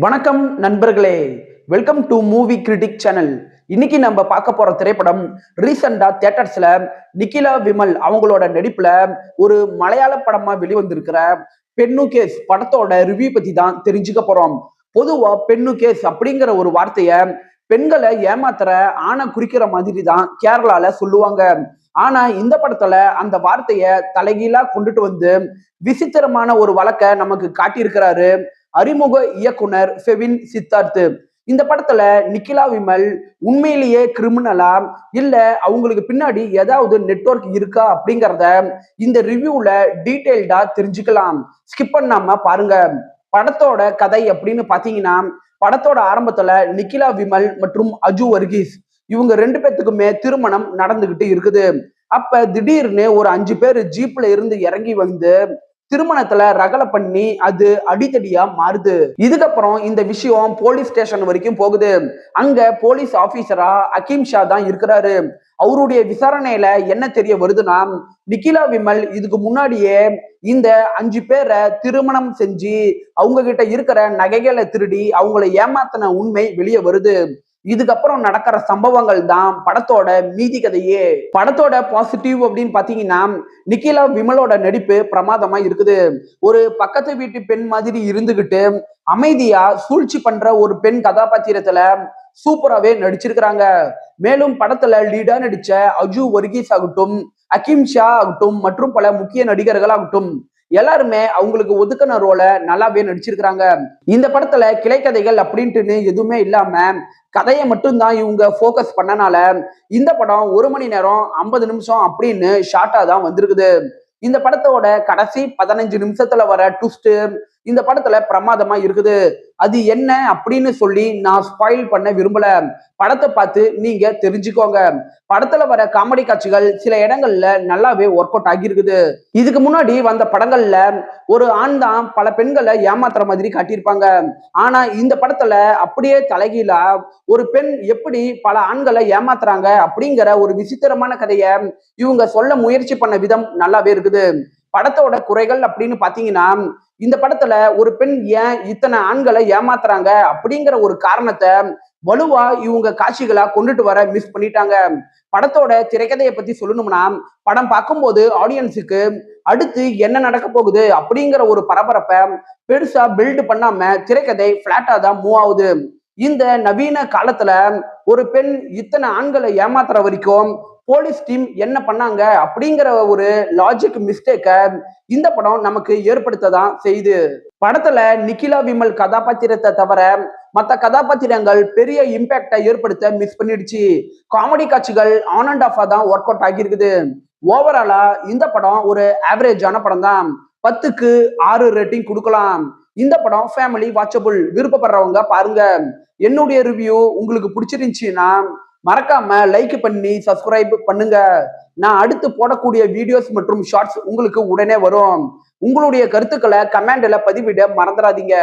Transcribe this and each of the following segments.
வணக்கம் நண்பர்களே, welcome to movie critic channel. இன்னைக்கு நம்ம பார்க்க போற திரைப்படம் ரீசெண்டா தியேட்டர்ஸ்ல நிக்கிலா விமல் அவங்களோட நடிப்புல ஒரு மலையாள படமா வெளிவந்திருக்கிற பெண்ணு கேஸ் படத்தோட ரிவ்யூ பத்தி தான் தெரிஞ்சுக்க போறோம். பொதுவா பெண்ணு கேஸ் அப்படிங்கிற ஒரு வார்த்தைய பெண்களை ஏமாத்துற ஆணை குறிக்கிற மாதிரி தான் கேரளால சொல்லுவாங்க. ஆனா இந்த படத்துல அந்த வார்த்தைய தலைகீழா கொண்டுட்டு வந்து விசித்திரமான ஒரு வழக்க நமக்கு காட்டியிருக்கிறாரு அறிமுக இயக்குனர் ஃபெவின் சித்தார்த். இந்த படத்துல நிக்கிலா விமல் உண்மையிலேயே கிரிமினலா இல்ல அவங்களுக்கு பின்னாடி ஏதாவது நெட்வொர்க் இருக்கா அப்படிங்கிறத இந்த ரிவ்யூல டீடைல்டா தெரிஞ்சுக்கலாம். ஸ்கிப் பண்ணாம பாருங்க. படத்தோட கதை அப்படின்னு பாத்தீங்கன்னா, படத்தோட ஆரம்பத்துல நிக்கிலா விமல் மற்றும் அஜு வர்கீஸ் இவங்க ரெண்டு பேத்துக்குமே திருமணம் நடந்துகிட்டு இருக்குது. அப்ப திடீர்னு ஒரு 5 பேர் ஜீப்ல இருந்து இறங்கி வந்து திருமணத்துல ரகலை பண்ணி அது அடிதடியா மாறுது. இதுக்கப்புறம் இந்த விஷயம் போலீஸ் ஸ்டேஷன் வரைக்கும் போகுது. அங்க போலீஸ் ஆபீசரா அகீம் ஷா தான் இருக்கிறாரு. அவருடைய விசாரணையில என்ன தெரிய வருதுன்னா, நிக்கிலா விமல் இதுக்கு முன்னாடியே இந்த 5 பேரை திருமணம் செஞ்சு அவங்க கிட்ட இருக்கிற நகைகளை திருடி அவங்களை ஏமாத்தின உண்மை வெளியே வருது. இதுக்கப்புறம் நடக்கிற சம்பவங்கள் தான் படத்தோட மீதி கதையே. படத்தோட பாசிட்டிவ் அப்படின்னு பாத்தீங்கன்னா, நிக்கிலா விமலோட நடிப்பு பிரமாதமா இருக்குது. ஒரு பக்கத்து வீட்டு பெண் மாதிரி இருந்துகிட்டு அமைதியா சூழ்ச்சி பண்ற ஒரு பெண் கதாபாத்திரத்துல சூப்பராகவே நடிச்சிருக்கிறாங்க. மேலும் படத்துல லீடா நடிச்ச அஜு வர்கீஸ் ஆகட்டும், அகீம் ஷா ஆகட்டும் மற்றும் பல முக்கிய நடிகர்கள் ஆகட்டும் எல்லாருமே அவங்களுக்கு ஒதுக்கின ரோலை நல்லாவே நடிச்சிருக்கிறாங்க. இந்த படத்துல கிளைக்கதைகள் அப்படின்ட்டுன்னு எதுவுமே இல்லாம கதையை மட்டும்தான் இவங்க போக்கஸ் பண்ணனால இந்த படம் 1 மணி நேரம் 50 நிமிஷம் அப்படின்னு ஷார்ட்டா தான் வந்திருக்குது. இந்த படத்தோட கடைசி 15 நிமிஷத்துல வர ட்விஸ்ட் இந்த படத்துல பிரமாதமா இருக்குது. அது என்ன அப்படின்னு சொல்லி நான் ஸ்பாயில் பண்ண விரும்பல. படத்தை பார்த்து நீங்க தெரிஞ்சுக்கோங்க. படத்துல வர காமெடி காட்சிகள் சில இடங்கள்ல நல்லாவே ஒர்க் அவுட் ஆகியிருக்குது. இதுக்கு முன்னாடி வந்த படங்கள்ல ஒரு ஆண் தான் பல பெண்களை ஏமாத்துற மாதிரி காட்டியிருப்பாங்க. ஆனா இந்த படத்துல அப்படியே தலைகீழா ஒரு பெண் எப்படி பல ஆண்களை ஏமாத்துறாங்க அப்படிங்கிற ஒரு விசித்திரமான கதையை இவங்க சொல்ல முயற்சி பண்ண விதம் நல்லாவே இருக்குது. படத்தோட குறைகள் அப்படின்னு பாத்தீங்கன்னா, இந்த படத்துல ஒரு பெண் ஏன் இத்தனை ஆண்களை ஏமாத்துறாங்க அப்படிங்கிற ஒரு காரணத்தை வலுவா இவங்க காட்சிகளா கொண்டுட்டு வர மிஸ் பண்ணிட்டாங்க. படத்தோட திரைக்கதையை பத்தி சொல்லணும்னா, படம் பார்க்கும்போது ஆடியன்ஸுக்கு அடுத்து என்ன நடக்க போகுது அப்படிங்கிற ஒரு பரபரப்பை பெருசா பில்டு பண்ணாம திரைக்கதை பிளாட்டா தான் மூவ் ஆகுது. இந்த நவீன காலத்துல ஒரு பெண் இத்தனை ஆண்களை ஏமாத்துற வரைக்கும் போலீஸ் டீம் என்ன பண்ணாங்க அப்படிங்கிற ஒரு லாஜிக் மிஸ்டேக்க இந்த படம் நமக்கு ஏற்படுத்ததான் செய்யுது. படத்துல நிக்கிலா விமல் கதாபாத்திரத்தை தவிர மற்ற கதாபாத்திரங்கள் பெரிய இம்பாக்டை ஏற்படுத்த மிஸ் பண்ணிடுச்சு. காமெடி காட்சிகள் ஆன் அண்ட் ஆஃபா தான் ஒர்க் அவுட் ஆகியிருக்குது. ஓவராலா இந்த படம் ஒரு ஆவரேஜான படம் தான். 10க்கு 6 ரேட்டிங் கொடுக்கலாம். இந்த படம் ஃபேமிலி வாட்சபிள். விருப்பப்படுறவங்க பாருங்க. என்னுடைய ரிவ்யூ உங்களுக்கு பிடிச்சிருந்துச்சுன்னா மறக்காம லைக் பண்ணி சப்ஸ்கிரைப் பண்ணுங்க. நான் அடுத்து போடக்கூடிய வீடியோஸ் மற்றும் ஷார்ட்ஸ் உங்களுக்கு உடனே வரும். உங்களுடைய கருத்துக்களை கமெண்ட்ல பதிவிட மறந்துடாதீங்க.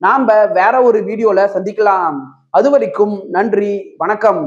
நாம வேற ஒரு வீடியோல சந்திக்கலாம். அது வரைக்கும் நன்றி, வணக்கம்.